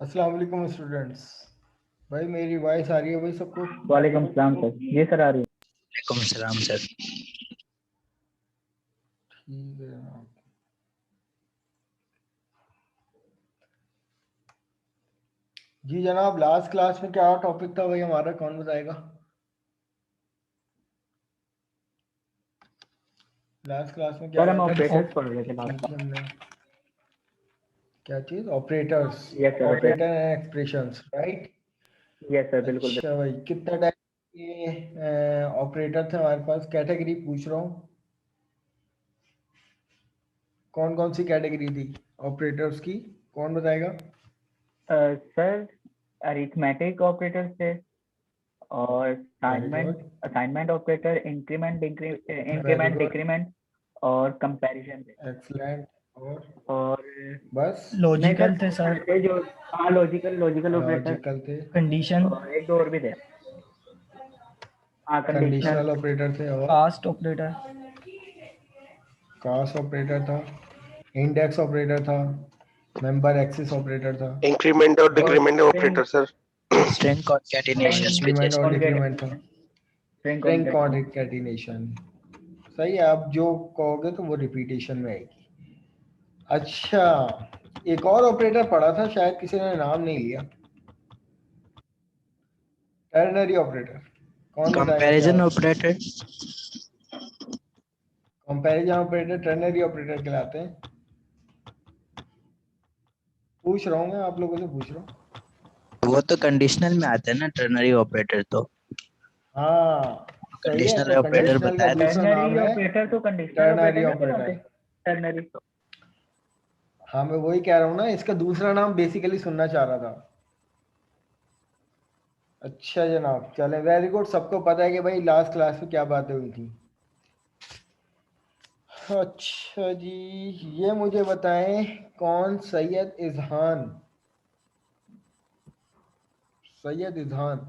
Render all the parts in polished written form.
अस्सलाम वालेकुम स्टूडेंट्स। भाई मेरी वॉइस आ रही है भाई सबको? वालेकुम सलाम सर। जी सर आ रही है। वालेकुम सलाम सर। ठीक है जनाब। जी जनाब, लास्ट क्लास में क्या टॉपिक था भाई हमारा, कौन बताएगा? लास्ट क्लास में क्या सर हम बात ऑपरेटर्स पढ़ रहे थे लास्ट की थी हमने? क्या चीज? Operators, yes sir operator and expressions, right? Yes sir बिल्कुल अच्छा भाई, कितना टाइप के ऑपरेटर थे हमारे पास? कैटेगरी पूछ रहा हूँ, कौन कौन सी कैटेगरी थी ऑपरेटर्स की, कौन बताएगा? सर अरिथमेटिक ऑपरेटर्स थे और very good, assignment operator, increment very increment good, decrement और कंपैरिजन थे। एक्सलेंट। और बस नहीं सर लॉजिकल थे बहुत सर, सारे थे जो, हाँ लॉजिकल ऑपरेटर लॉजिकल थे। और कंडीशन, एक दो और भी थे। हाँ, कंडीशनल कंडीशनल ऑपरेटर थे और कास्ट ऑपरेटर, कास्ट ऑपरेटर था, इंडेक्स ऑपरेटर था, मेंबर एक्सिस ऑपरेटर था, इंक्रीमेंट और और decrement operator sir. string concatenation increment switches. और डिक्रीमेंट था, स्ट्रिंग स्ट्रिंग कॉन्केटिनेशन। सही है, आप जो कहोगे तो वो रिपीटेशन में आएगी। अच्छा, एक और ऑपरेटर पढ़ा था, शायद किसी ने नाम नहीं लिया, टर्नरी ऑपरेटर। कौन बताएगा क्या Comparison होता है? operator. Comparison operator ternary operator कहलाते हैं। पूछ रहा हूँ, मैं आप लोगों से पूछ रहा हूँ। वो तो कंडीशनल में आते हैं ना, टर्नरी ऑपरेटर तो। हाँ सही है, कंडीशनल तो ऑपरेटर कंडीशनल का बताया था। दूसरा नाम टर्नरी है ऑपरेटर तो कंडीशनल टर्नरी ऑपरेटर नहीं ऑपरेटर। कहलाते? टर्नरी तो हाँ मैं वही कह रहा हूँ ना, इसका दूसरा नाम बेसिकली सुनना चाह रहा था। अच्छा जनाब, चले, वेरी गुड। सबको पता है कि भाई लास्ट क्लास में क्या बातें हुई थी। अच्छा जी, ये मुझे बताएं, कौन Syed Izhan, Syed Izhan,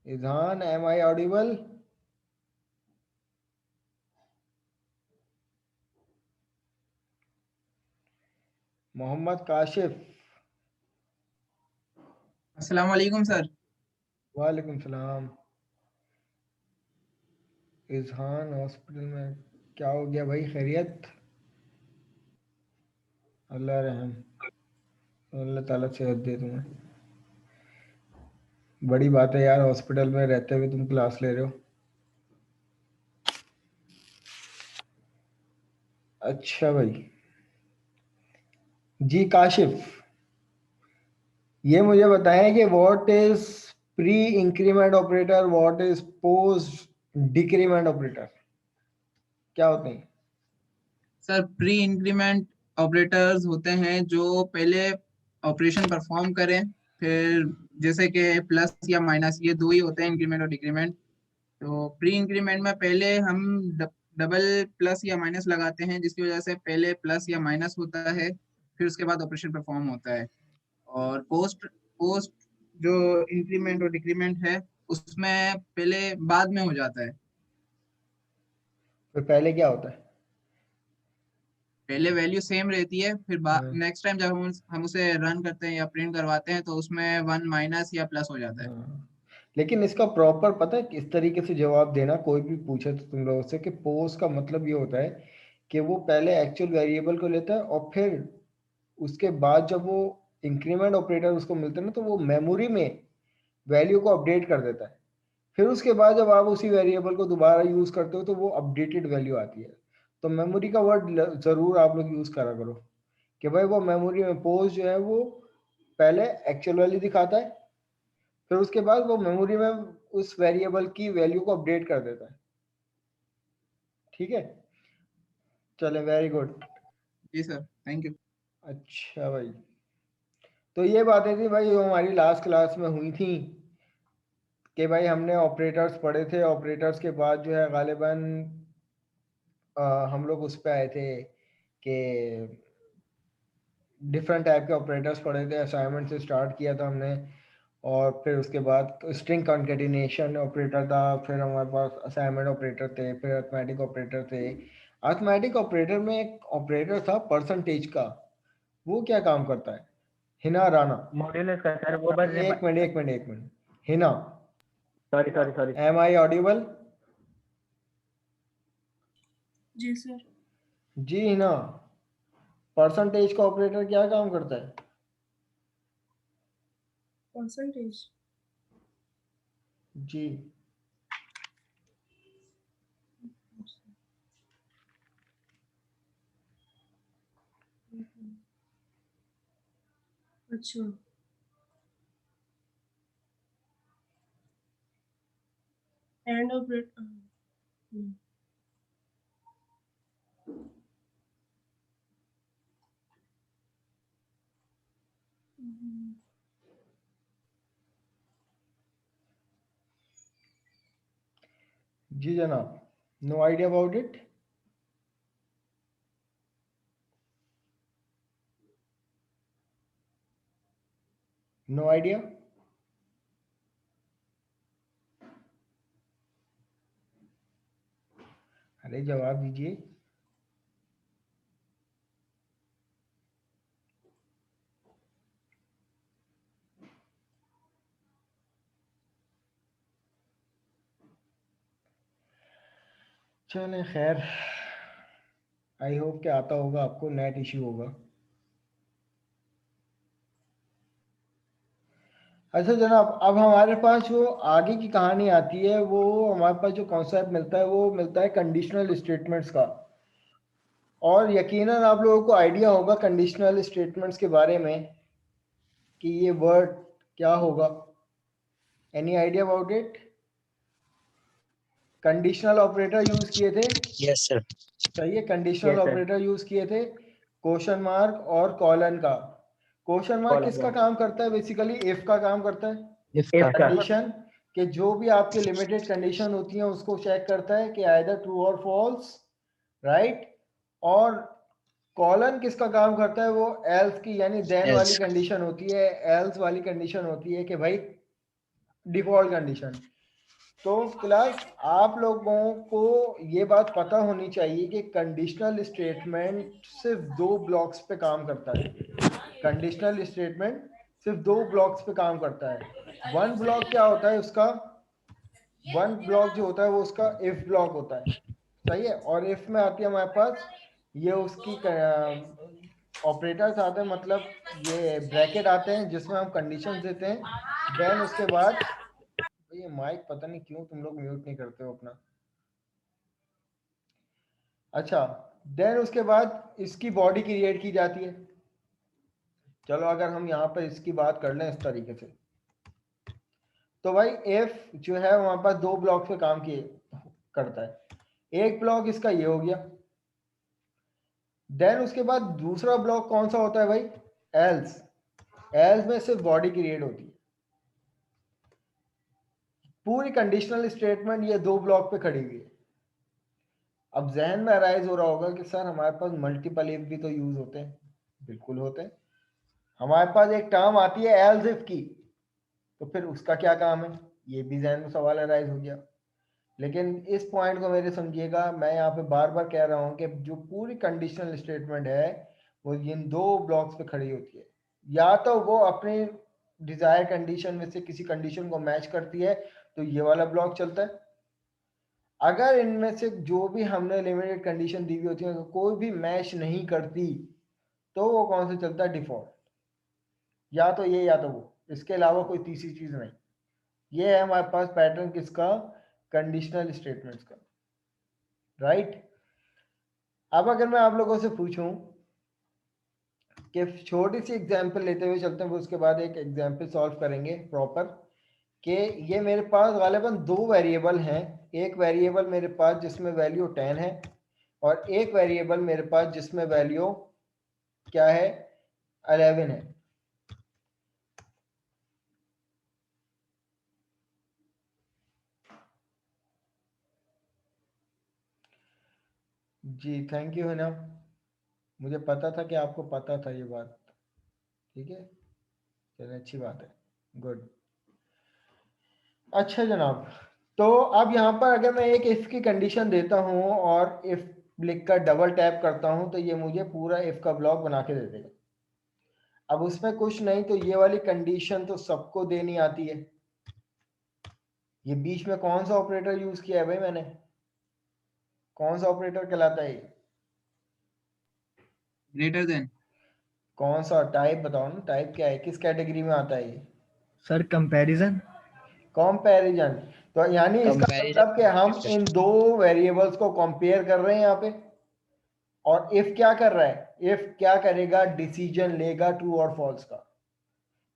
Izhan, am I audible? Mohammad Kashif? अस्सलाम वालेकुम सर। वालेकुम सलाम। इजहान हॉस्पिटल में क्या हो गया भाई, खैरियत? अल्लाह रहम, अल्लाह ताला सेहत दे तुम्हें। बड़ी बात है यार, हॉस्पिटल में रहते हुए तुम क्लास ले रहे हो। अच्छा भाई जी, काशिफ, ये मुझे बताएं कि what is pre increment operator, what is post decrement operator, क्या होते हैं? सर प्री इंक्रीमेंट ऑपरेटर्स होते हैं जो पहले ऑपरेशन परफॉर्म करें, फिर जैसे कि प्लस या माइनस, ये दो ही होते हैं, इंक्रीमेंट और डिक्रीमेंट। तो प्री इंक्रीमेंट में पहले हम डबल प्लस या माइनस लगाते हैं, जिसकी वजह से पहले प्लस या माइनस होता है, फिर उसके बाद ऑपरेशन परफॉर्म होता है। और पोस्ट पोस्ट जो इंक्रीमेंट और डिक्रीमेंट है, उसमें पहले बाद में हो जाता है। फिर पहले क्या होता है? पहले वैल्यू सेम रहती है, फिर हाँ, नेक्स्ट टाइम जब हम उसे रन करते हैं या प्रिंट करवाते हैं तो उसमें वन माइनस या प्लस हो जाता है। हाँ। लेकिन इसका प्रॉपर पता है किस तरीके से जवाब देना, कोई भी पूछे तो तुम लोगों से, कि पोस्ट का मतलब ये होता है कि वो पहले एक्चुअल वेरिएबल को लेता है और फिर उसके बाद जब वो इंक्रीमेंट ऑपरेटर उसको मिलता है ना, तो वो मेमोरी में वैल्यू को अपडेट कर देता है। फिर उसके बाद जब आप उसी वेरिएबल को दोबारा यूज करते हो तो वो अपडेटेड वैल्यू आती है। तो मेमोरी का वर्ड जरूर आप लोग यूज करा करो कि भाई वो मेमोरी में पोस्ट जो है वो पहले एक्चुअल वैल्यू दिखाता है, फिर उसके बाद वो मेमोरी में उस वेरिएबल की वैल्यू को अपडेट कर देता है। ठीक है, चले, वेरी गुड। जी सर, थैंक यू। अच्छा भाई, तो ये बातें थी भाई जो हमारी लास्ट क्लास में हुई थी, कि भाई हमने ऑपरेटर्स पढ़े थे। ऑपरेटर्स के बाद जो है गालिबन हम लोग उस पे आए थे कि डिफरेंट टाइप के ऑपरेटर्स पढ़े थे, असाइनमेंट से स्टार्ट किया था हमने, और फिर उसके बाद स्ट्रिंग कॉन्केटिनेशन ऑपरेटर था, फिर हमारे पास असाइनमेंट ऑपरेटर थे, फिर अर्थमेटिक ऑपरेटर थे। अर्थमेटिक ऑपरेटर में एक ऑपरेटर था परसेंटेज का, वो क्या काम करता है? हिना राणा? मॉड्यूलस का सर, वो बस एक मिनट एक मिनट एक minute, Hina, sorry sorry sorry am I audible? जी सर। जी हिना, परसेंटेज का ऑपरेटर क्या काम करता है? परसेंटेज? जी, अच्छा, एंड ऑपरेटर। जी जनाब, no idea about it? No idea? अरे जवाब दीजिए। चले खैर, आई होप कि आता होगा आपको, नेट इश्यू होगा। अच्छा जनाब, अब हमारे पास जो आगे की कहानी आती है, वो हमारे पास जो कॉन्सेप्ट मिलता है वो मिलता है कंडीशनल स्टेटमेंट्स का। और यकीनन आप लोगों को आइडिया होगा कंडीशनल स्टेटमेंट्स के बारे में कि ये वर्ड क्या होगा। Any idea about it? Conditional operator use किए थे, Yes, sir. सही है, conditional Yes, sir. Operator use किए थे, क्वेश्चन मार्क और कॉलन का। क्वेश्चन मार्क Colon किसका का। काम करता है? बेसिकली इफ का काम करता है। If If का का। कंडीशन कि जो भी आपके लिमिटेड कंडीशन होती हैं उसको चेक करता है कि आइदर ट्रू और फॉल्स, राइट। और कॉलन किसका काम करता है? वो एल्स की यानी देन else. वाली कंडीशन होती है, एल्स वाली कंडीशन होती है कि भाई डिफॉल्ट कंडीशन। तो क्लास आप लोगों को ये बात पता होनी चाहिए कि कंडीशनल स्टेटमेंट सिर्फ 2 ब्लॉक्स पे काम करता है। कंडीशनल स्टेटमेंट सिर्फ 2 ब्लॉक्स पे काम करता है। वन ब्लॉक क्या होता है उसका? वन ब्लॉक जो होता है वो उसका इफ ब्लॉक होता है, सही है। और इफ में आती है हमारे पास ये उसकी ऑपरेटर्स आते हैं, मतलब ये ब्रैकेट आते हैं जिसमें हम कंडीशन देते हैं। देन उसके बाद ये माइक पता नहीं क्यों तुम लोग म्यूट नहीं करते हो अपना। अच्छा, देन उसके बाद इसकी बॉडी क्रिएट की जाती है। चलो अगर हम यहाँ पर इसकी बात कर लें इस तरीके से, तो भाई एफ जो है वहां पर 2 ब्लॉक पे काम किए करता है। एक ब्लॉक इसका ये हो गया। देन उसके बाद दूसरा ब्लॉक कौन सा होता है भाई? एल्स। एल्स में सिर्फ बॉडी क्रिएट होती है। पूरी कंडीशनल स्टेटमेंट ये 2 ब्लॉक पे खड़ी हुई है। अब जहन में अराइज हो रहा होगा कि सर हमारे पास मल्टीपल इफ भी तो यूज होते हैं। बिल्कुल होते हैं। हमारे पास एक टर्म आती है एल्स इफ की, तो फिर उसका क्या काम है? ये भी जहन में सवाल अराइज हो गया। लेकिन इस पॉइंट को मेरे समझिएगा, मैं यहाँ पे बार बार कह रहा हूँ कि जो पूरी कंडीशनल स्टेटमेंट है वो इन 2 ब्लॉक्स पे खड़ी होती है। या तो वो अपने डिजायर कंडीशन में से किसी कंडीशन को मैच करती है तो ये वाला ब्लॉक चलता है। अगर इनमें से जो भी हमने लिमिटेड कंडीशन दी हुई होती है कोई भी मैच नहीं करती तो वो कौन सा चलता है? डिफॉल्ट। या तो ये या तो वो, इसके अलावा कोई तीसरी चीज नहीं। ये है हमारे पास पैटर्न किसका? कंडीशनल स्टेटमेंट्स का, राइट। अब अगर मैं आप लोगों से पूछूं कि छोटी सी एग्जांपल लेते हुए चलते हैं, उसके बाद एक एग्जांपल सॉल्व करेंगे प्रॉपर, कि ये मेरे पास गालिबन 2 वेरिएबल हैं। एक वेरिएबल मेरे पास जिसमें वैल्यू 10 है और एक वेरिएबल मेरे पास जिसमें वैल्यू क्या है? 11 है। जी थैंक यू है ना, मुझे पता था कि आपको पता था ये बात। ठीक है, चलिए अच्छी बात है, गुड। अच्छा जनाब, तो अब यहाँ पर अगर मैं एक इफ की कंडीशन देता हूँ और इफ लिखकर डबल टैप करता हूँ तो ये मुझे पूरा इफ का ब्लॉक बना के दे देगा। अब उसमें कुछ नहीं तो ये वाली कंडीशन तो सबको देनी आती है। ये बीच में कौन सा ऑपरेटर यूज किया है भाई मैंने? कौन सा ऑपरेटर कहलाता है ये? Greater than. कौन सा टाइप बताओ ना, टाइप क्या है, किस कैटेगरी में आता है ये? Sir comparison. कंपैरिजन। तो यानी इसका Comparison मतलब कि हम इन 2 वेरिएबल्स को कंपेयर कर रहे हैं यहाँ पे। और इफ क्या कर रहा है? इफ क्या करेगा? डिसीजन लेगा ट्रू और फॉल्स का।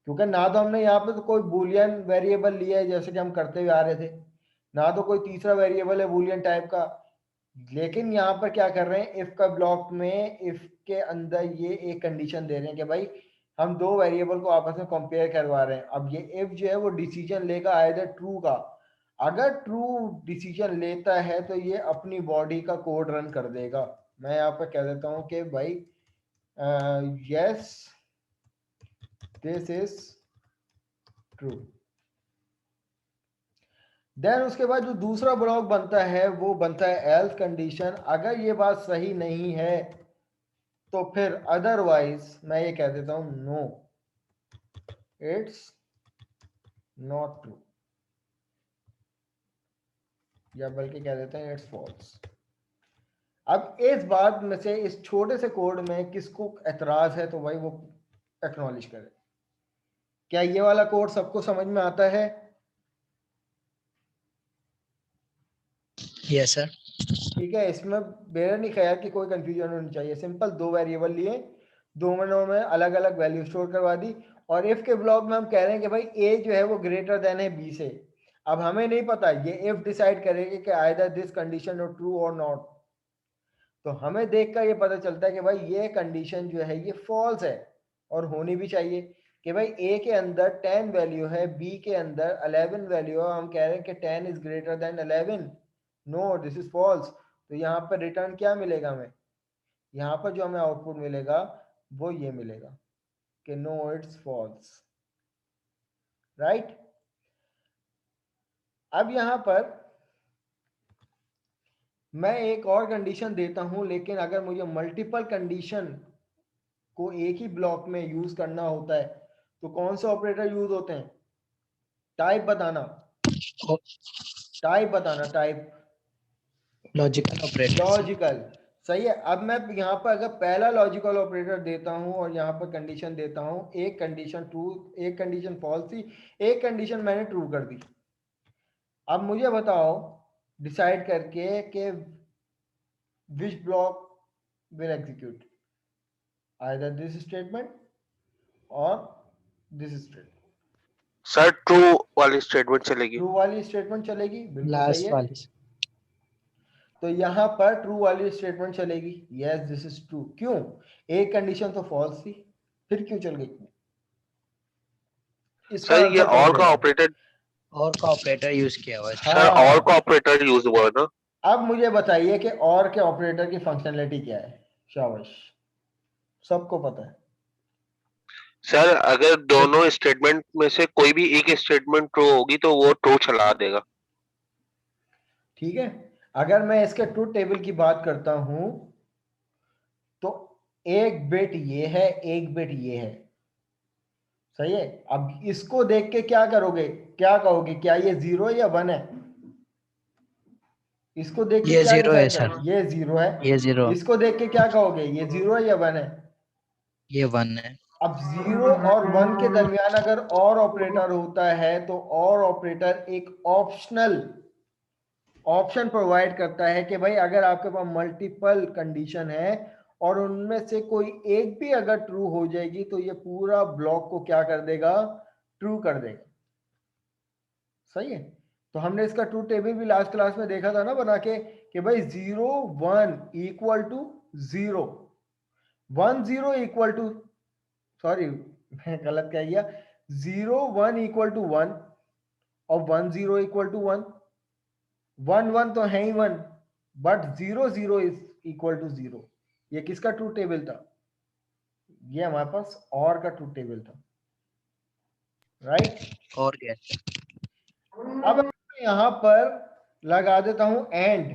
क्योंकि ना तो हमने यहाँ पे तो कोई बूलियन वेरिएबल लिया है जैसे कि हम करते हुए आ रहे थे, ना तो कोई तीसरा वेरिएबल है बूलियन टाइप का। लेकिन यहाँ पर क्या कर रहे हैं? इफ का ब्लॉक में इफ के अंदर ये एक कंडीशन दे रहे हैं कि भाई हम 2 वेरिएबल को आपस में कंपेयर करवा रहे हैं। अब ये इफ जो है वो डिसीजन लेगा आइदर ट्रू का। अगर ट्रू डिसीजन लेता है तो ये अपनी बॉडी का कोड रन कर देगा। मैं यहाँ पर कह देता हूँ कि भाई yes this is true. Then उसके बाद जो दूसरा ब्लॉक बनता है वो बनता है एल्स कंडीशन। अगर ये बात सही नहीं है तो फिर अदरवाइज मैं ये कह देता हूं नो, इट्स नॉट ट्रू, या बल्कि कह देते हैं इट्स फॉल्स। अब इस बात में से इस छोटे से कोड में किसको एतराज है तो भाई वो एक्नॉलेज करे। क्या ये वाला कोड सबको समझ में आता है? Yes sir. ठीक है, इसमें मेरा नहीं ख्याल कि कोई कंफ्यूजन होनी चाहिए। सिंपल दो वेरिएबल लिए, दोनों में अलग अलग वैल्यू स्टोर करवा दी, और इफ के ब्लॉक में हम कह रहे हैं कि भाई ए जो है वो ग्रेटर देन है बी से। अब हमें नहीं पता ये इफ डिसाइड करेगी कि आइदर दिस कंडीशन और ट्रू और नॉट, तो हमें देखकर ये पता चलता है कि भाई ये कंडीशन जो है ये फॉल्स है, और होनी भी चाहिए कि भाई ए के अंदर 10 वैल्यू है, बी के अंदर 11 वैल्यू है, हम कह रहे हैं कि 10 is greater than 11, no this is false. तो यहाँ पर रिटर्न क्या मिलेगा हमें? यहाँ पर जो हमें आउटपुट मिलेगा वो ये मिलेगा कि नो इट्स फॉल्स, राइट। अब यहाँ पर मैं एक और कंडीशन देता हूं, लेकिन अगर मुझे मल्टीपल कंडीशन को एक ही ब्लॉक में यूज करना होता है तो कौन से ऑपरेटर यूज होते हैं? टाइप बताना, टाइप बताना, टाइप। Logical operator. लॉजिकल, सही है। अब मैं यहाँ पर अगर पहला लॉजिकल ऑपरेटर देता हूं और यहाँ पर कंडीशन देता हूं, एक कंडीशन ट्रू, एक कंडीशन फॉल्स थी, एक कंडीशन मैंने ट्रू कर दी। अब मुझे बताओ डिसाइड करके कि which block will execute, either this statement और दिस स्टेटमेंट। सर ट्रू वाली स्टेटमेंट चलेगी। ट्रू वाली स्टेटमेंट चलेगी, बिल्कुल सही लास्ट है। वाली। तो यहाँ पर ट्रू वाली स्टेटमेंट चलेगी, यस दिस इज ट्रू। क्यों? एक कंडीशन तो फॉल्स थी, फिर क्यों चल गई? इसका सर ये आंसर कौन और का देगा? ऑपरेटर, और का ऑपरेटर यूज किया हुआ है। सर हाँ। और का ऑपरेटर यूज हुआ है ना। अब मुझे बताइए कि और के ऑपरेटर की फंक्शनलिटी क्या है? शाबाश, सबको पता है। सर अगर दोनों स्टेटमेंट में से कोई भी एक स्टेटमेंट ट्रू होगी तो वो ट्रू चला देगा। ठीक है, अगर मैं इसके ट्रूथ टेबल की बात करता हूं तो एक बिट ये है, एक बिट ये है, सही है। अब इसको देख के क्या करोगे, क्या कहोगे, क्या ये 0 या 1 है? इसको देख के ये क्या 0 है डिसाइड सर। करोगे? ये 0 है। ये 0। इसको देख के क्या कहोगे, ये 0 है या 1 है? ये 1 है। अब 0 और 1 के दरमियान अगर और ऑपरेटर होता है तो और ऑपरेटर एक ऑप्शनल ऑप्शन प्रोवाइड करता है कि भाई अगर आपके पास मल्टीपल कंडीशन है और उनमें से कोई एक भी अगर ट्रू हो जाएगी तो ये पूरा ब्लॉक को क्या कर देगा? ट्रू कर देगा, सही है। तो हमने इसका ट्रूथ टेबल भी लास्ट क्लास में देखा था ना बना के कि भाई 0 1 equal to 0, 1 0 equal to, sorry मैं गलत कह गया, 0 1 इक्वल टू 1 और 1 0 इक्वल टू 1, 1 1 तो है ही 1, बट 0 0 इज इक्वल टू 0। ये किसका ट्रूथ टेबल था? ये हमारे पास और का ट्रूथ टेबल था, राइट। और क्या? अब मैं यहां पर लगा देता हूं एंड।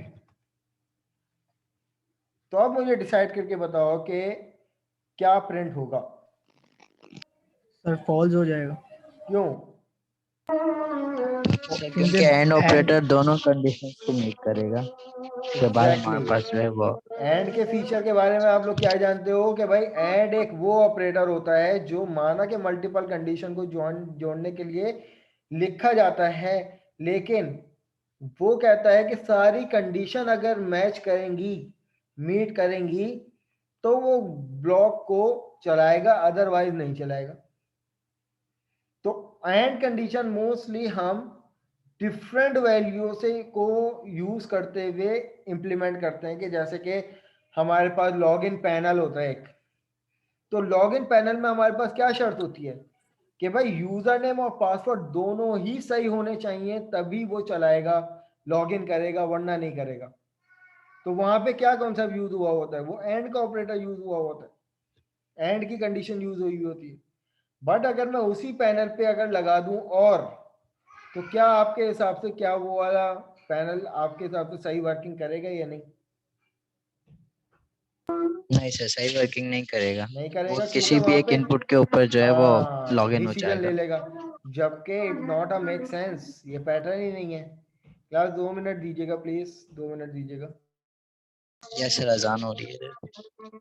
तो अब मुझे डिसाइड करके बताओ कि क्या प्रिंट होगा? सर फॉल्स हो जाएगा। क्यों? क्योंकि एंड ऑपरेटर दोनों कंडीशंस को मीट करेगा। उसके बाद हमारे पास जो है वो एंड के फीचर के बारे में आप लोग क्या जानते हो कि भाई एंड एक वो ऑपरेटर होता है जो माना के मल्टीपल कंडीशन को जोड़ने के लिए लिखा जाता है, लेकिन वो कहता है कि सारी कंडीशन अगर मैच करेंगी, मीट करेंगी, तो वो ब्लॉक को चलाएगा, अदरवाइज नहीं चलाएगा। तो एंड कंडीशन मोस्टली हम डिफरेंट वैल्यू से को यूज करते हुए इंप्लीमेंट करते हैं कि जैसे कि हमारे पास लॉगिन पैनल होता है एक, तो लॉगिन पैनल में हमारे पास क्या शर्त होती है कि भाई यूजर नेम और पासवर्ड दोनों ही सही होने चाहिए तभी वो चलाएगा, लॉगिन करेगा, वरना नहीं करेगा। तो वहां पे क्या कॉन्सेप्ट यूज हुआ होता है? वो एंड का ऑपरेटर यूज हुआ होता है, एंड की कंडीशन यूज हुई होती है। बट अगर मैं उसी पैनल पे अगर लगा दूं और, तो क्या आपके हिसाब से क्या वो वाला पैनल आपके हिसाब से सही वर्किंग करेगा या नहीं? नहीं सर, सही वर्किंग नहीं करेगा। नहीं वो करेगा किसी क्योंकि भी वहां एक पे इनपुट के ऊपर जो है वो लॉग इन हो डिसीजन जाएगा। ले लेगा, जबकि it not a make sense, ये पैटर्न ही नहीं है। क्लास 2 मिनट दीजिएगा प्लीज, 2 मिनट दीजिएगा। यस सर, अजान हो रही है।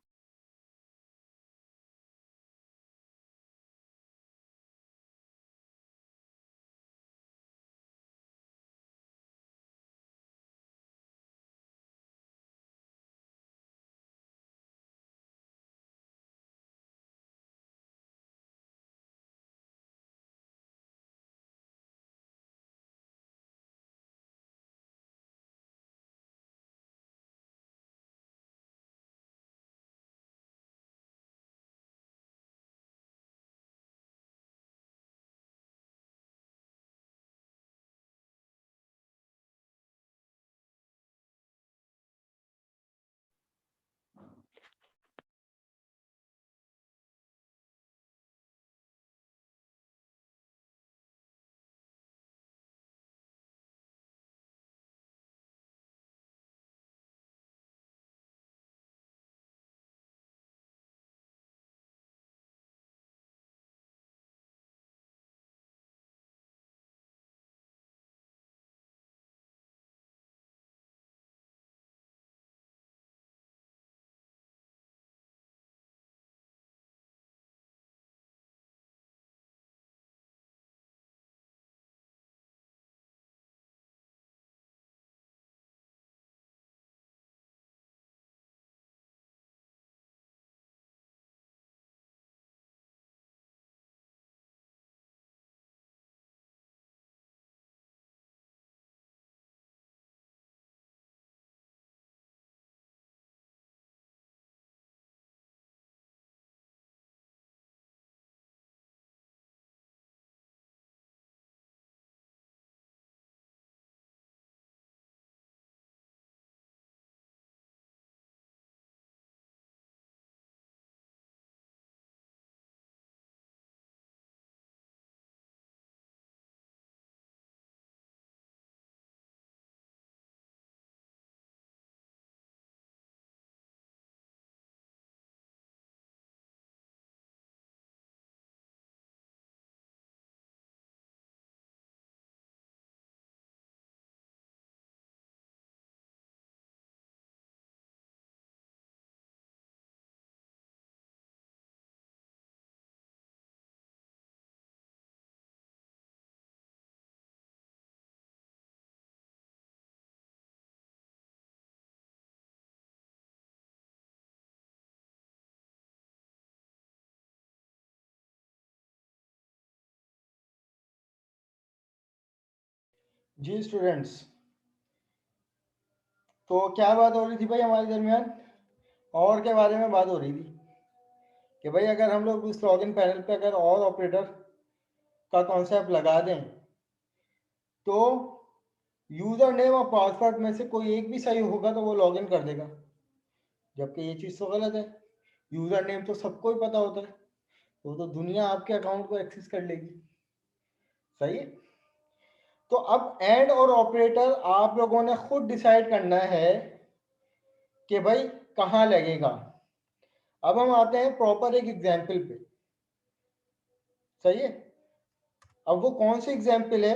जी स्टूडेंट्स, तो क्या बात हो रही थी भाई हमारे दरमियान, और के बारे में बात हो रही थी कि भाई अगर हम लोग इस लॉगिन पैनल पे अगर और ऑपरेटर का कॉन्सेप्ट लगा दें तो यूजर नेम और पासवर्ड में से कोई एक भी सही होगा तो वो लॉगिन कर देगा, जबकि ये चीज़ तो गलत है। यूजर नेम तो सबको ही पता होता है, तो दुनिया आपके अकाउंट को एक्सेस कर लेगी। सही है। तो अब एंड और ऑपरेटर आप लोगों ने खुद डिसाइड करना है कि भाई कहाँ लगेगा। अब हम आते हैं प्रॉपर एक एग्जाम्पल पे। सही है। अब वो कौन सी एग्जाम्पल है,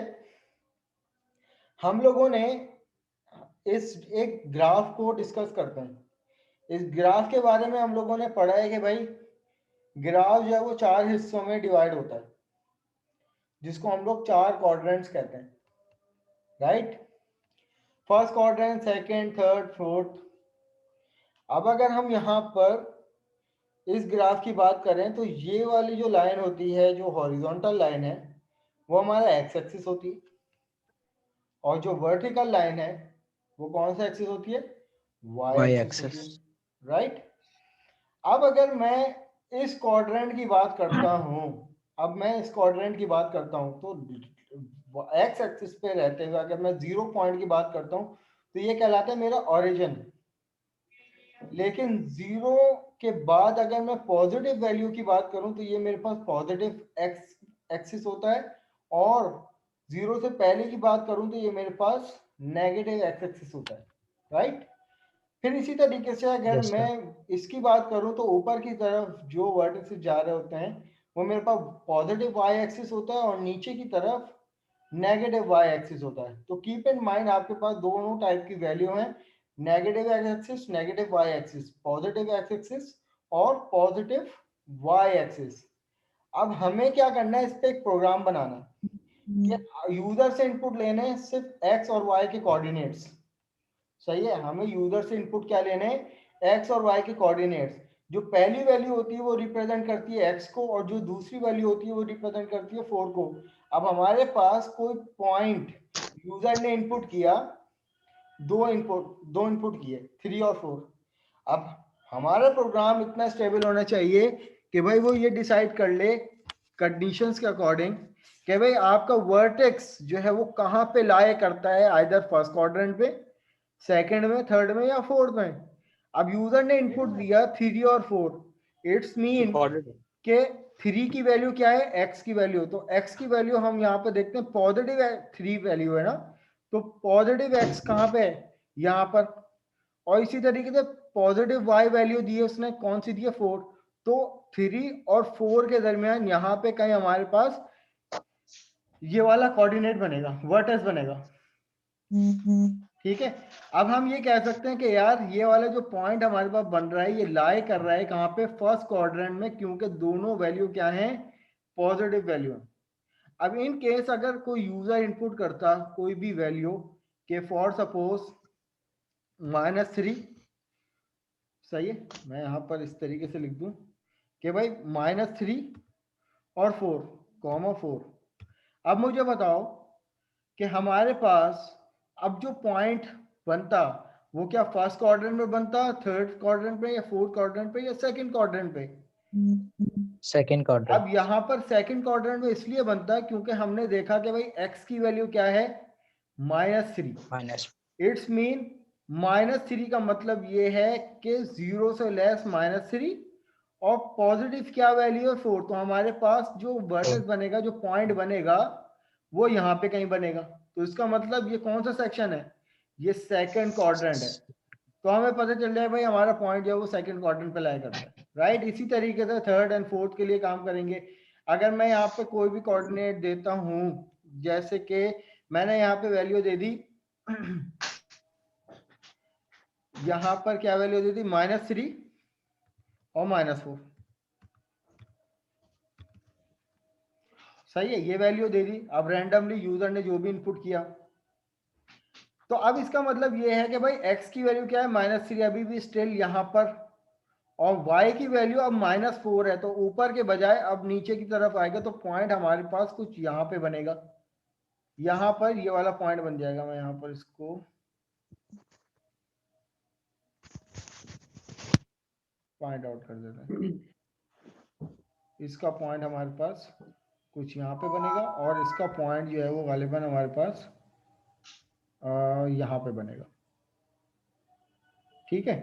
हम लोगों ने इस एक ग्राफ को डिस्कस करते हैं। इस ग्राफ के बारे में हम लोगों ने पढ़ा है कि भाई ग्राफ जो है वो 4 हिस्सों में डिवाइड होता है, जिसको हम लोग 4 क्वाड्रेंट्स कहते हैं। Right, first quadrant, second, third, fourth. अब अगर हम यहाँ पर इस ग्राफ की बात करें तो ये वाली जो लाइन होती है, जो हॉरिजॉन्टल लाइन है, वो हमारा एक्स एक्सिस होती है, और जो वर्टिकल लाइन है वो कौन सा एक्सिस होती है, वाई वाई एक्सिस होती एक्सेस। है। राइट। अब अगर मैं इस क्वाड्रेंट की बात करता हूं, तो एक्स एक्सिस पे रहते हुए अगर मैं 0 पॉइंट की बात करता हूं तो ये कहलाता है मेरा ओरिजिन। लेकिन 0 के बाद अगर मैं पॉजिटिव वैल्यू की बात करूं तो ये मेरे पास पॉजिटिव एक्स एक्सिस होता है, और 0 से पहले की बात करूं तो ये मेरे पास नेगेटिव एक्स एक्सिस होता है, राइट। फिर इसी तरीके से अगर Yes, sir. मैं इसकी बात करूं तो ऊपर की तरफ जो वर्टिसेस जा रहे होते हैं वो मेरे पास पॉजिटिव वाई एक्सिस होता है, और नीचे की तरफ नेगेटिव वाई एक्सिस होता है। तो कीप इन माइंड आपके पास दोनों टाइप की वैल्यू है, negative x axis, negative y axis, positive x axis और पॉजिटिव वाई एक्सिस। अब हमें क्या करना है, इस पे एक प्रोग्राम बनाना है कि यूजर से इनपुट लेने हैं सिर्फ एक्स और वाई के कोऑर्डिनेट्स। सही है, हमें यूजर से इनपुट क्या लेने हैं, एक्स और वाई के कोऑर्डिनेट्स। जो पहली वैल्यू होती है वो रिप्रेजेंट करती है एक्स को, और जो दूसरी वैल्यू होती है वो रिप्रेजेंट करती है 4 को। अब हमारे पास कोई पॉइंट यूजर ने इनपुट किया, दो इनपुट किए 3 और 4। अब हमारा प्रोग्राम इतना स्टेबल होना चाहिए कि भाई वो ये डिसाइड कर ले कंडीशंस के अकॉर्डिंग कि भाई आपका वर्टेक्स जो है वो कहाँ पे लाए करता है, आइदर फर्स्ट क्वाड्रेंट पे, सेकंड में, थर्ड में या फोर्थ में। अब यूजर ने इनपुट दिया 3 और 4, इट्स मीन के 3 की वैल्यू क्या है, x की वैल्यू। तो x की वैल्यू हम यहाँ पे देखते हैं पॉजिटिव 3 वैल्यू है ना, तो पॉजिटिव x कहाँ पे है, यहाँ पर। और इसी तरीके से पॉजिटिव y वैल्यू दी है उसने, कौन सी दी है, 4। तो 3 और 4 के दरमियान यहाँ पे कहीं हमारे पास ये वाला कोऑर्डिनेट बनेगा, वर्टेक्स बनेगा, ठीक है। अब हम ये कह सकते हैं कि यार ये वाला जो पॉइंट हमारे पास बन रहा है ये लाई कर रहा है कहाँ पे, फर्स्ट क्वाड्रेंट में, क्योंकि दोनों वैल्यू क्या है, पॉजिटिव वैल्यू। अब इन केस अगर कोई यूजर इनपुट करता कोई भी वैल्यू के फॉर सपोज -3, सही है, मैं यहाँ पर इस तरीके से लिख दूं कि भाई -3 और 4, 4। अब मुझे बताओ कि हमारे पास अब जो पॉइंट बनता वो क्या फर्स्ट क्वाड्रेंट में बनता, थर्ड क्वाड्रेंट पे, या फोर्थ क्वाड्रेंट पे, या सेकंड क्वाड्रेंट पे। Second quadrant. अब यहाँ पर सेकंड क्वाड्रेंट में इसलिए बनता है क्योंकि हमने देखा कि भाई x की वैल्यू क्या है, -3। Minus. इट्स मीन -3 का मतलब ये है कि 0 से लेस -3, और पॉजिटिव क्या वैल्यू है, 4। तो हमारे पास जो वर्टेक्स बनेगा, जो पॉइंट बनेगा वो यहाँ पे कहीं बनेगा। तो इसका मतलब ये कौन सा सेक्शन है, ये सेकंड क्वाड्रेंट है। तो हमें पता चल जाए भाई हमारा पॉइंट जो है वो सेकंड क्वाड्रेंट पे लाई करता है, राइट। इसी तरीके से थर्ड एंड फोर्थ के लिए काम करेंगे। अगर मैं यहाँ पे कोई भी कोऑर्डिनेट देता हूँ, जैसे कि मैंने यहाँ पे वैल्यू दे दी यहाँ पर क्या वैल्यू दे दी, -3 और -4, सही है, ये वैल्यू दे दी। अब रैंडमली यूजर ने जो भी इनपुट किया, तो अब इसका मतलब ये है कि भाई x की वैल्यू क्या है, -3 अभी भी स्टिल यहाँ पर, और y की वैल्यू अब -4 है। तो ऊपर के बजाय अब नीचे की तरफ आएगा, तो पॉइंट हमारे पास कुछ यहाँ पे बनेगा, यहाँ पर ये वाला पॉइंट बन जाएगा। मैं यहाँ पर इसको पॉइंट आउट कर देता हूँ। इसका पॉइंट हमारे पास कुछ यहाँ पे बनेगा, और इसका पॉइंट जो है वो गालिबन हमारे पास यहाँ पे बनेगा, ठीक है।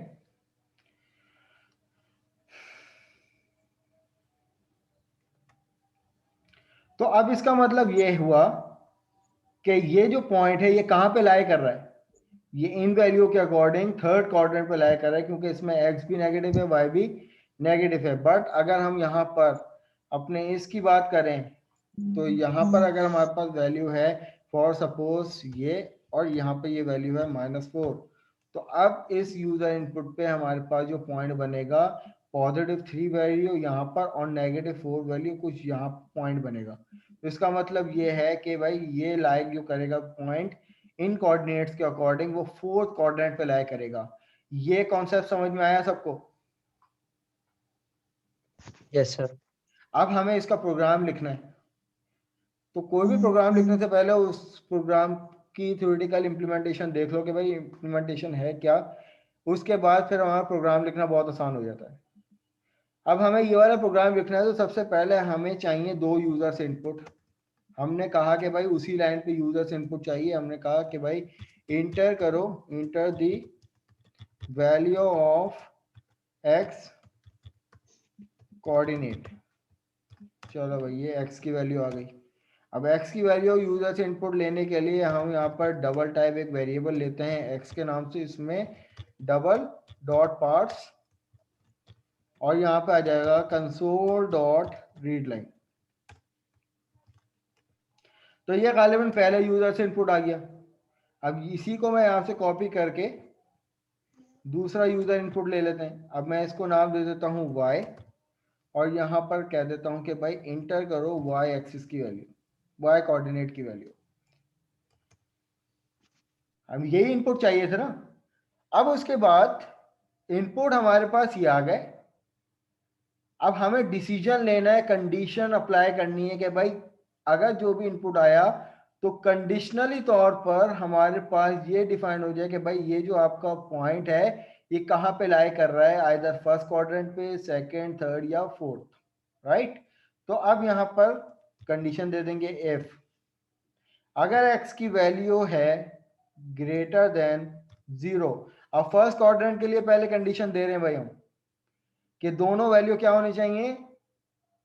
तो अब इसका मतलब ये हुआ कि ये जो पॉइंट है ये कहाँ पे लाई कर रहा है, ये इन वैल्यू के अकॉर्डिंग थर्ड क्वाड्रेंट पे लाई कर रहा है, क्योंकि इसमें x भी नेगेटिव है, y भी नेगेटिव है। बट अगर हम यहाँ पर अपने इसकी बात करें तो यहाँ पर अगर हमारे पास वैल्यू है फॉर सपोज ये, और यहाँ पे ये वैल्यू है -4, तो अब इस यूजर इनपुट पे हमारे पास जो पॉइंट बनेगा, +3 वैल्यू यहाँ पर और -4 वैल्यू कुछ यहाँ पॉइंट बनेगा। तो इसका मतलब ये है कि भाई ये लाइक जो करेगा पॉइंट इन कोऑर्डिनेट्स के अकॉर्डिंग, वो फोर्थ क्वाड्रेंट पे लाई करेगा। ये कॉन्सेप्ट समझ में आया सबको? Yes, sir. अब हमें इसका प्रोग्राम लिखना है। तो कोई भी प्रोग्राम लिखने से पहले उस प्रोग्राम की थ्योरेटिकल इम्प्लीमेंटेशन देख लो कि भाई इम्प्लीमेंटेशन है क्या, उसके बाद फिर हमारा प्रोग्राम लिखना बहुत आसान हो जाता है। अब हमें ये वाला प्रोग्राम लिखना है, तो सबसे पहले हमें चाहिए 2 यूजर से इनपुट। हमने कहा कि भाई उसी लाइन पे यूजर से इनपुट चाहिए। हमने कहा कि भाई इंटर करो, inter the value of x coordinate. चलो भाई ये x की वैल्यू आ गई। अब x की वैल्यू यूजर से इनपुट लेने के लिए हम यहाँ पर डबल टाइप एक वेरिएबल लेते हैं x के नाम से, इसमें डबल डॉट पार्ट्स और यहाँ पे आ जाएगा कंसोल डॉट रीड लाइन। तो ये गालिबन पहले यूजर से इनपुट आ गया। अब इसी को मैं यहाँ से कॉपी करके दूसरा यूजर इनपुट ले लेते हैं। अब मैं इसको नाम दे देता हूँ y और यहाँ पर कह देता हूँ कि भाई इंटर करो y एक्सिस की वैल्यू, y कोऑर्डिनेट की वैल्यू। अब यही इनपुट चाहिए था ना। अब उसके बाद इनपुट हमारे पास ये आ गए। अब हमें डिसीजन लेना है, कंडीशन अप्लाई करनी है कि भाई अगर जो भी इनपुट आया तो कंडीशनली तौर पर हमारे पास ये डिफाइन हो जाए कि भाई ये जो आपका पॉइंट है ये कहाँ पे लाई कर रहा है, आइदर फर्स्ट क्वाड्रेंट पे, सेकंड, थर्ड या फोर्थ, राइट। तो अब यहाँ पर कंडीशन दे देंगे इफ अगर x की वैल्यू है ग्रेटर देन 0। अब फर्स्ट क्वाड्रेंट के लिए पहले कंडीशन दे रहे हैं भाई हम कि दोनों वैल्यू क्या होनी चाहिए,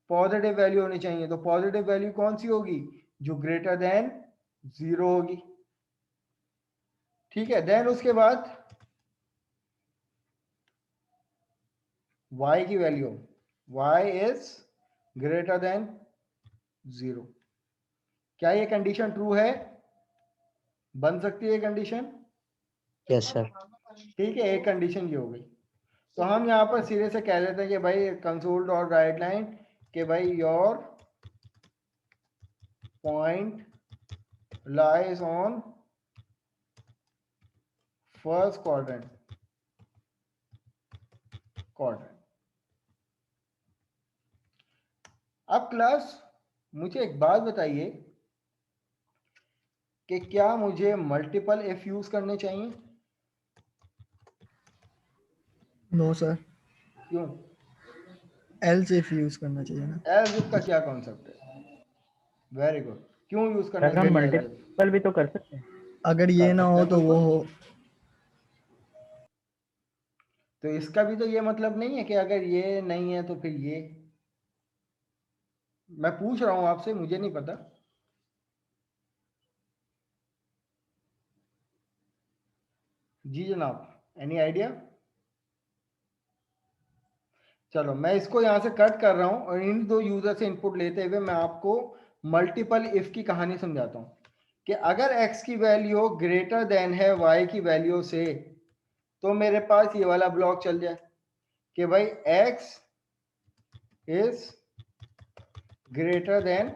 पॉजिटिव वैल्यू होनी चाहिए। तो पॉजिटिव वैल्यू कौन सी होगी, जो ग्रेटर देन 0 होगी, ठीक है। देन उसके बाद y की value, y is greater then 0। क्या ये कंडीशन ट्रू है, बन सकती है कंडीशन? Yes sir. ठीक है, एक कंडीशन ये हो गई। तो हम यहाँ पर सिरे से कह देते हैं कि भाई कंसोल डॉट राइट लाइन कि भाई your point lies on first quadrant. अब क्लास मुझे एक बात बताइए कि क्या मुझे मल्टीपल इफ यूज करने चाहिए? नो सर, क्यों? एल्स इफ यूज करना चाहिए ना। एज इफ का क्या कॉन्सेप्ट है? Very good. क्यों यूज करना सर हम चाहिए as if? मल्टीपल भी तो कर सकते हैं। अगर ये कर ना सकते हो हैं तो वो बिल्कुल। हो। तो इसका भी तो ये मतलब नहीं है कि अगर ये नहीं है तो फिर ये। मैं पूछ रहा हूं आपसे, मुझे नहीं पता। जी जनाब, एनी आइडिया? चलो मैं इसको यहां से कट कर रहा हूं और इन दो यूजर से इनपुट लेते हुए मैं आपको मल्टीपल इफ की कहानी समझाता हूं कि अगर x की वैल्यू ग्रेटर देन है y की वैल्यू से तो मेरे पास ये वाला ब्लॉक चल जाए कि भाई x is greater then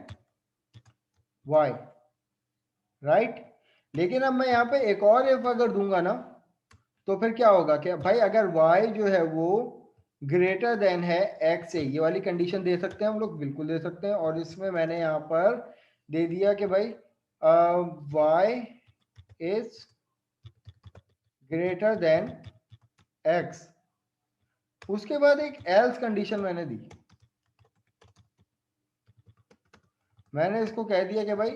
y, right. लेकिन अब मैं यहाँ पे एक और इफ अगर दूंगा ना तो फिर क्या होगा कि भाई अगर y जो है वो ग्रेटर देन है x से, ये वाली कंडीशन दे सकते हैं हम लोग, बिल्कुल दे सकते हैं। और इसमें मैंने यहाँ पर दे दिया कि भाई y is greater then x। उसके बाद एक एल्स कंडीशन मैंने दी, मैंने इसको कह दिया कि भाई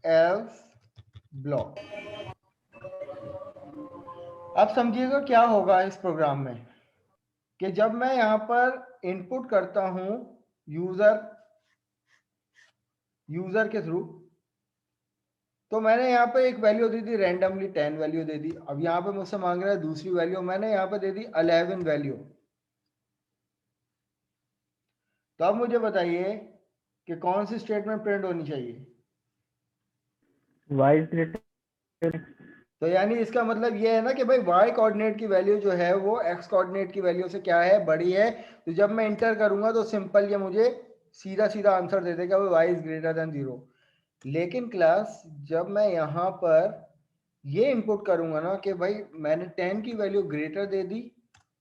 एल्स ब्लॉक। अब समझिएगा क्या होगा इस प्रोग्राम में कि जब मैं यहाँ पर इनपुट करता हूं यूजर के थ्रू, तो मैंने यहाँ पे एक वैल्यू दे दी रैंडमली 10 वैल्यू दे दी। अब यहाँ पे मुझसे मांग रहा है दूसरी वैल्यू, मैंने यहाँ पे दे दी 11 वैल्यू। तो अब मुझे बताइए कि कौन सी स्टेटमेंट प्रिंट होनी चाहिए? y is greater. तो यानी इसका मतलब ये है ना कि भाई y कोऑर्डिनेट की वैल्यू जो है वो x कोऑर्डिनेट की वैल्यू से क्या है, बड़ी है। तो जब मैं इंटर करूंगा तो सिंपल ये मुझे सीधा सीधा आंसर दे देगा y इज ग्रेटर देन 0। लेकिन क्लास जब मैं यहाँ पर ये इनपुट करूंगा ना कि भाई मैंने 10 की वैल्यू ग्रेटर दे दी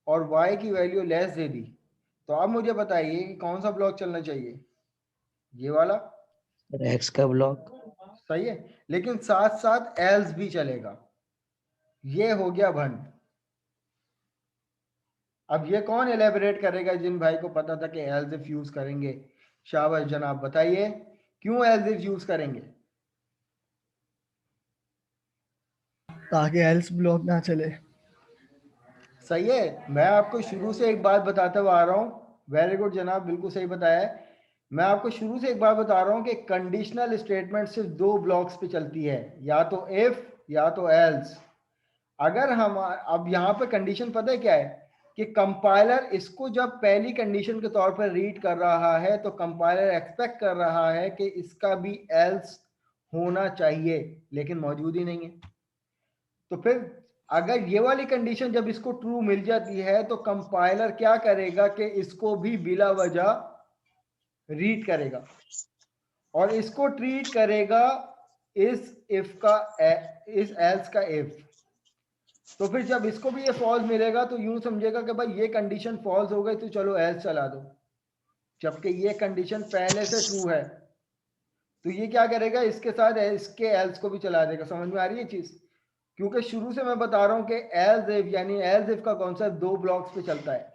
और y की वैल्यू लेस दे दी, तो अब मुझे बताइए कि कौन सा ब्लॉक चलना चाहिए? ये वाला, x का ब्लॉक। सही है। लेकिन साथ साथ एल्स भी चलेगा। ये हो गया भंड। अब ये कौन एलेबोरेट करेगा? जिन भाई को पता था कि एल्स इफ यूज करेंगे, शाबाश जनाब, बताइए क्यों एल्स इफ यूज करेंगे? ताकि एल्स ब्लॉक ना चले। सही है। मैं आपको शुरू से एक बात बताते हुए आ रहा हूं वेरी गुड जनाब, बिल्कुल सही बताया है। मैं आपको शुरू से एक बार बता रहा हूं कि कंडीशनल स्टेटमेंट सिर्फ दो ब्लॉक्स पे चलती है, या तो इफ या तो एल्स। अगर हम अब यहाँ पे कंडीशन पता है क्या है कि कंपाइलर इसको जब पहली कंडीशन के तौर पर रीड कर रहा है तो कंपाइलर एक्सपेक्ट कर रहा है कि इसका भी एल्स होना चाहिए, लेकिन मौजूद ही नहीं है। तो फिर अगर ये वाली कंडीशन जब इसको ट्रू मिल जाती है तो कंपाइलर क्या करेगा कि इसको भी बिला वजह रीड करेगा और इसको ट्रीट करेगा इस इफ का इस एल्स का इफ। तो फिर जब इसको भी ये फॉल्स मिलेगा तो यूं समझेगा कि भाई ये कंडीशन फॉल्स हो गई तो चलो एल्स चला दो, जबकि ये कंडीशन पहले से ट्रू है। तो ये क्या करेगा, इसके साथ इसके एल्स को भी चला देगा। समझ में आ रही है चीज? क्योंकि शुरू से मैं बता रहा हूं कि एल्स इफ यानी एल्स इफ का कॉन्सेप्ट दो ब्लॉक्स पे चलता है।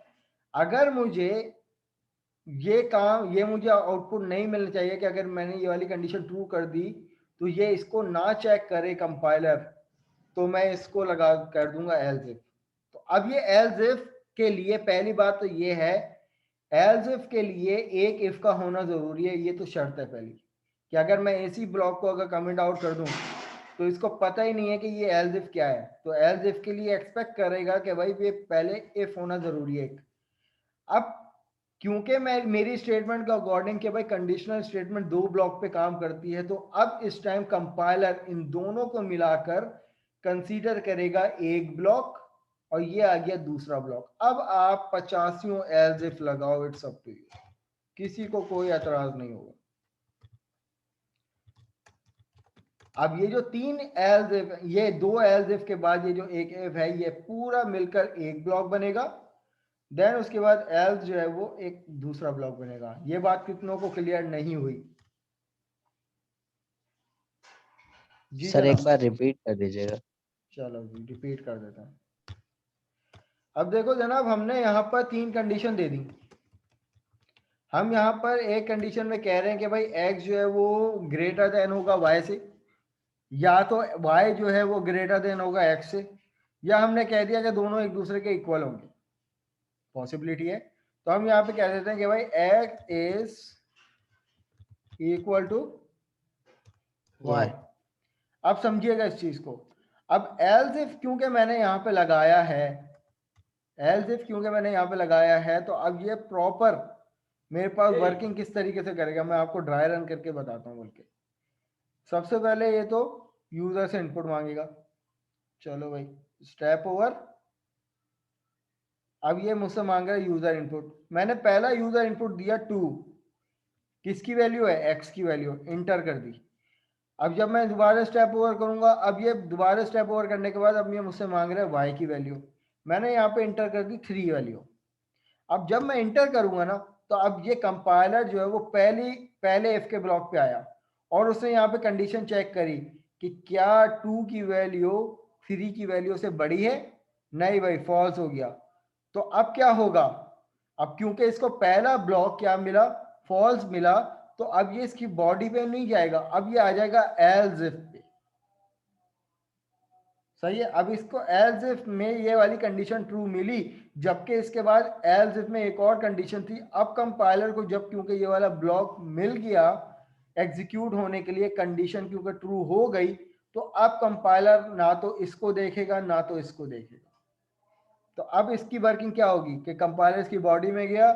अगर मुझे ये मुझे आउटपुट नहीं मिलना चाहिए कि अगर मैंने ये वाली कंडीशन ट्रू कर दी तो ये इसको ना चेक करे कंपाइलर, तो मैं इसको लगा कर दूंगा एल्स इफ। तो अब ये एल्स इफ के लिए पहली बात तो ये है, एल्स इफ के लिए एक इफ का होना जरूरी है। ये तो शर्त है पहली कि अगर मैं इसी ब्लॉक को अगर कमेंट आउट कर दूं तो इसको पता ही नहीं है कि ये एल्स इफ क्या है। तो एल्स इफ के लिए एक्सपेक्ट करेगा कि भाई ये पहले इफ होना जरूरी है। अब क्योंकि मैं मेरी स्टेटमेंट का अकॉर्डिंग के भाई कंडीशनल स्टेटमेंट दो ब्लॉक पे काम करती है, तो अब इस टाइम कंपाइलर इन दोनों को मिलाकर कंसीडर करेगा एक ब्लॉक और ये आ गया दूसरा ब्लॉक। अब आप 85 एल्स इफ लगाओ, इट्स अप टू यू, किसी को कोई एतराज नहीं होगा। अब ये जो तीन एल्स इफ, ये दो एल्स इफ के बाद ये जो एक इफ है, ये पूरा मिलकर एक ब्लॉक बनेगा। देन उसके बाद एल्स जो है वो एक दूसरा ब्लॉक बनेगा। ये बात कितनों को क्लियर नहीं हुई? जी सर एक जनाब। बार रिपीट कर दीजिएगा। चलो जी रिपीट कर देता हूं। अब देखो जनाब, हमने यहाँ पर तीन कंडीशन दे दी। हम यहाँ पर एक कंडीशन में कह रहे हैं कि भाई x जो है वो ग्रेटर देन होगा y से, या तो y जो है वो ग्रेटर देन होगा x से, या हमने कह दिया कि दोनों एक दूसरे के इक्वल होंगे। पॉसिबिलिटी है। तो हम यहाँ पे कह देते हैं कि भाई x is equal to y। अब समझिएगा इस चीज को। अब एल्स इफ क्योंकि मैंने यहाँ पे लगाया है, एल्स इफ क्योंकि मैंने यहाँ पे लगाया है, तो अब ये प्रॉपर मेरे पास वर्किंग किस तरीके से करेगा मैं आपको ड्राई रन करके बताता हूँ। बल्कि सबसे पहले ये तो यूजर से इनपुट मांगेगा। चलो भाई स्टेप ओवर। अब ये मुझसे मांग रहा है यूजर इनपुट। मैंने पहला यूजर इनपुट दिया 2, किसकी वैल्यू है, x की वैल्यू, इंटर कर दी। अब जब मैं दोबारा स्टेप ओवर करूंगा, अब ये दोबारा स्टेप ओवर करने के बाद अब ये मुझसे मांग रहा है y की वैल्यू। मैंने यहाँ पे इंटर कर दी 3 वैल्यू। अब जब मैं इंटर करूंगा ना, तो अब ये कंपाइलर जो है वो पहले इफ के ब्लॉक पे आया और उसने यहाँ पे कंडीशन चेक करी कि क्या 2 की वैल्यू 3 की वैल्यू से बड़ी है। नहीं भाई, फॉल्स हो गया। तो अब क्या होगा, अब क्योंकि इसको पहला ब्लॉक क्या मिला, फॉल्स मिला, तो अब ये इसकी बॉडी पे नहीं जाएगा, अब ये आ जाएगा एल्स इफ पे। सही है। अब इसको एल्स इफ में ये वाली कंडीशन ट्रू मिली, जबकि इसके बाद एल्स इफ में एक और कंडीशन थी। अब कंपाइलर को जब क्योंकि ये वाला ब्लॉक मिल गया एग्जीक्यूट होने के लिए, कंडीशन क्योंकि ट्रू हो गई, तो अब कंपाइलर ना तो इसको देखेगा ना तो इसको देखेगा। तो अब इसकी वर्किंग क्या होगी कि कंपाइलर इसकी बॉडी में गया,